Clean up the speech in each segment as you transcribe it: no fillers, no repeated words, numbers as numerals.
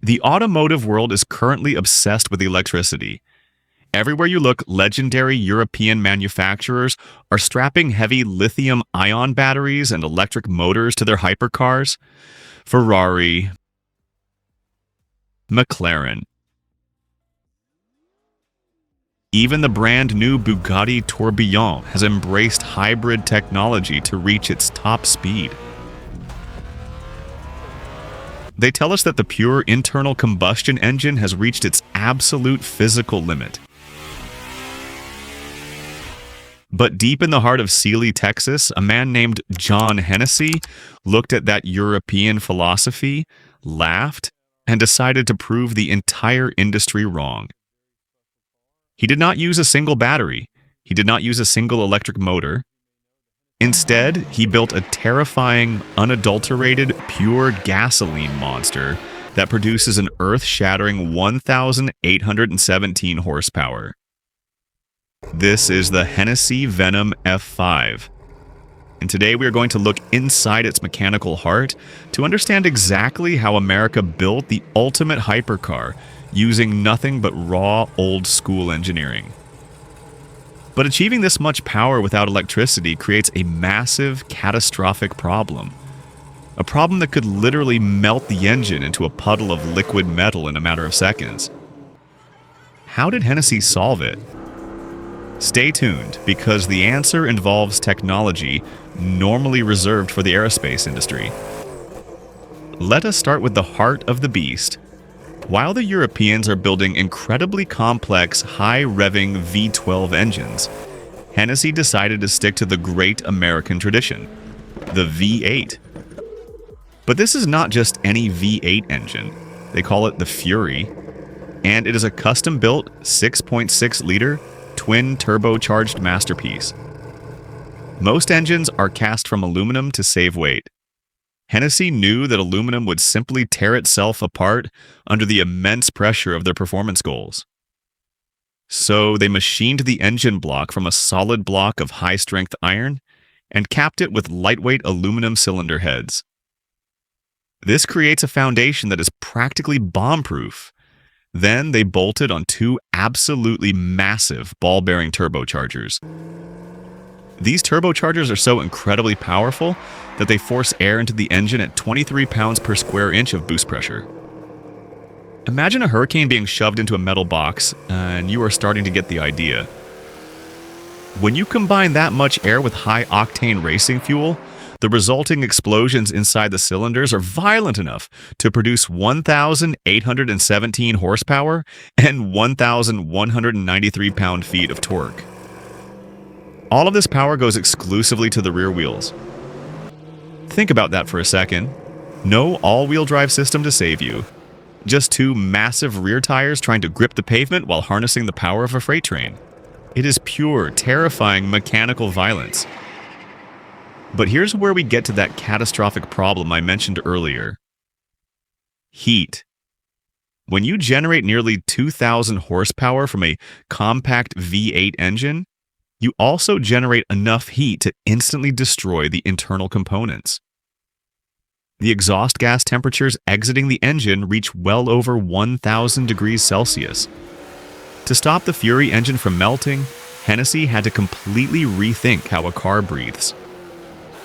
The automotive world is currently obsessed with electricity. Everywhere you look, legendary European manufacturers are strapping heavy lithium-ion batteries and electric motors to their hypercars. Ferrari, McLaren. Even the brand new Bugatti Tourbillon has embraced hybrid technology to reach its top speed. They tell us that the pure internal combustion engine has reached its absolute physical limit. But deep in the heart of Sealy, Texas, a man named John Hennessey looked at that European philosophy, laughed, and decided to prove the entire industry wrong. He did not use a single battery. He did not use a single electric motor. Instead, he built a terrifying, unadulterated, pure gasoline monster that produces an earth-shattering 1,817 horsepower. This is the Hennessey Venom F5. And today we are going to look inside its mechanical heart to understand exactly how America built the ultimate hypercar using nothing but raw, old-school engineering. But achieving this much power without electricity creates a massive, catastrophic problem. A problem that could literally melt the engine into a puddle of liquid metal in a matter of seconds. How did Hennessey solve it? Stay tuned, because the answer involves technology normally reserved for the aerospace industry. Let us start with the heart of the beast. While the Europeans are building incredibly complex, high-revving V12 engines, Hennessey decided to stick to the great American tradition, the V8. But this is not just any V8 engine. They call it the Fury, and it is a custom-built 6.6-liter twin-turbocharged masterpiece. Most engines are cast from aluminum to save weight. Hennessey knew that aluminum would simply tear itself apart under the immense pressure of their performance goals. So they machined the engine block from a solid block of high-strength iron and capped it with lightweight aluminum cylinder heads. This creates a foundation that is practically bomb-proof. Then they bolted on two absolutely massive ball-bearing turbochargers. These turbochargers are so incredibly powerful that they force air into the engine at 23 pounds per square inch of boost pressure. Imagine a hurricane being shoved into a metal box, and you are starting to get the idea. When you combine that much air with high-octane racing fuel, the resulting explosions inside the cylinders are violent enough to produce 1,817 horsepower and 1,193 pound-feet of torque. All of this power goes exclusively to the rear wheels. Think about that for a second. No all-wheel drive system to save you. Just two massive rear tires trying to grip the pavement while harnessing the power of a freight train. It is pure, terrifying mechanical violence. But here's where we get to that catastrophic problem I mentioned earlier. Heat. When you generate nearly 2,000 horsepower from a compact V8 engine, you also generate enough heat to instantly destroy the internal components. The exhaust gas temperatures exiting the engine reach well over 1,000 degrees Celsius. To stop the Fury engine from melting, Hennessey had to completely rethink how a car breathes.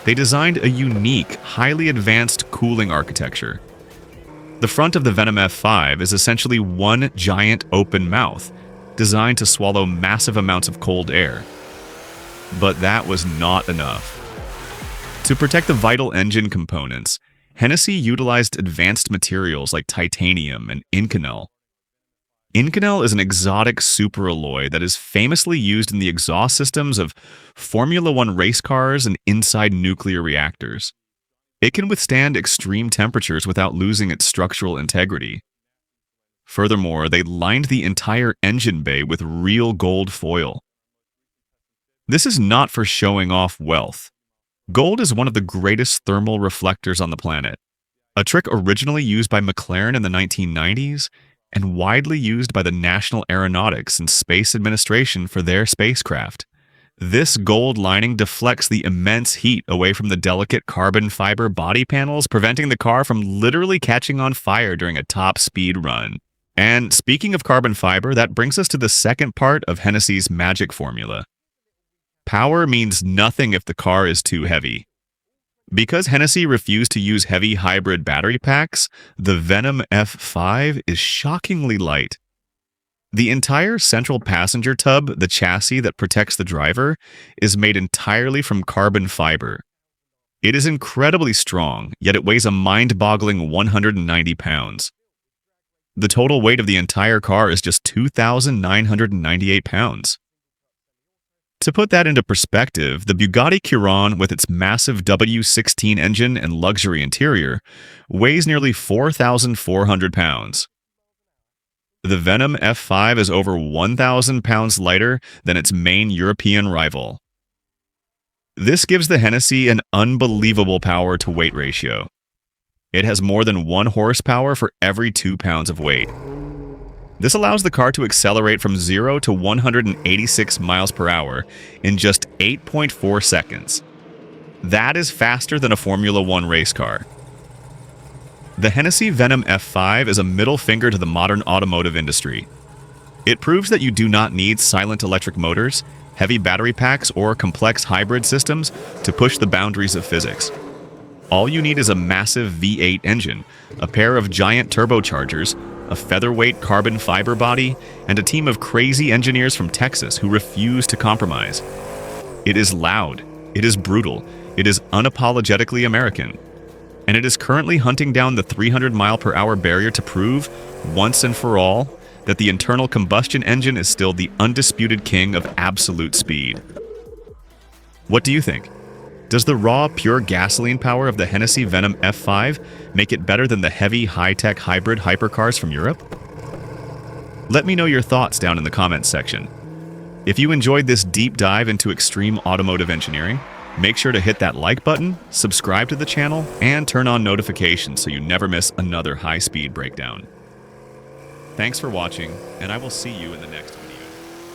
They designed a unique, highly advanced cooling architecture. The front of the Venom F5 is essentially one giant open mouth, designed to swallow massive amounts of cold air. But that was not enough. To protect the vital engine components, Hennessey utilized advanced materials like titanium and Inconel. Inconel is an exotic superalloy that is famously used in the exhaust systems of Formula One race cars and inside nuclear reactors. It can withstand extreme temperatures without losing its structural integrity. Furthermore, they lined the entire engine bay with real gold foil. This is not for showing off wealth. Gold is one of the greatest thermal reflectors on the planet, a trick originally used by McLaren in the 1990s and widely used by the National Aeronautics and Space Administration for their spacecraft. This gold lining deflects the immense heat away from the delicate carbon fiber body panels, preventing the car from literally catching on fire during a top speed run. And speaking of carbon fiber, that brings us to the second part of Hennessey's magic formula. Power means nothing if the car is too heavy. Because Hennessey refused to use heavy hybrid battery packs, the Venom F5 is shockingly light. The entire central passenger tub, the chassis that protects the driver, is made entirely from carbon fiber. It is incredibly strong, yet it weighs a mind-boggling 190 pounds. The total weight of the entire car is just 2,998 pounds. To put that into perspective, the Bugatti Chiron, with its massive W16 engine and luxury interior, weighs nearly 4,400 pounds. The Venom F5 is over 1,000 pounds lighter than its main European rival. This gives the Hennessey an unbelievable power-to-weight ratio. It has more than 1 horsepower for every 2 pounds of weight. This allows the car to accelerate from 0 to 186 miles per hour in just 8.4 seconds. That is faster than a Formula One race car. The Hennessey Venom F5 is a middle finger to the modern automotive industry. It proves that you do not need silent electric motors, heavy battery packs, or complex hybrid systems to push the boundaries of physics. All you need is a massive V8 engine, a pair of giant turbochargers, a featherweight carbon fiber body, and a team of crazy engineers from Texas who refuse to compromise. It is loud, it is brutal, it is unapologetically American. And it is currently hunting down the 300-mile-per-hour barrier to prove, once and for all, that the internal combustion engine is still the undisputed king of absolute speed. What do you think? Does the raw, pure gasoline power of the Hennessey Venom F5 make it better than the heavy, high-tech hybrid hypercars from Europe? Let me know your thoughts down in the comments section. If you enjoyed this deep dive into extreme automotive engineering, make sure to hit that like button, subscribe to the channel, and turn on notifications so you never miss another high-speed breakdown. Thanks for watching, and I will see you in the next video.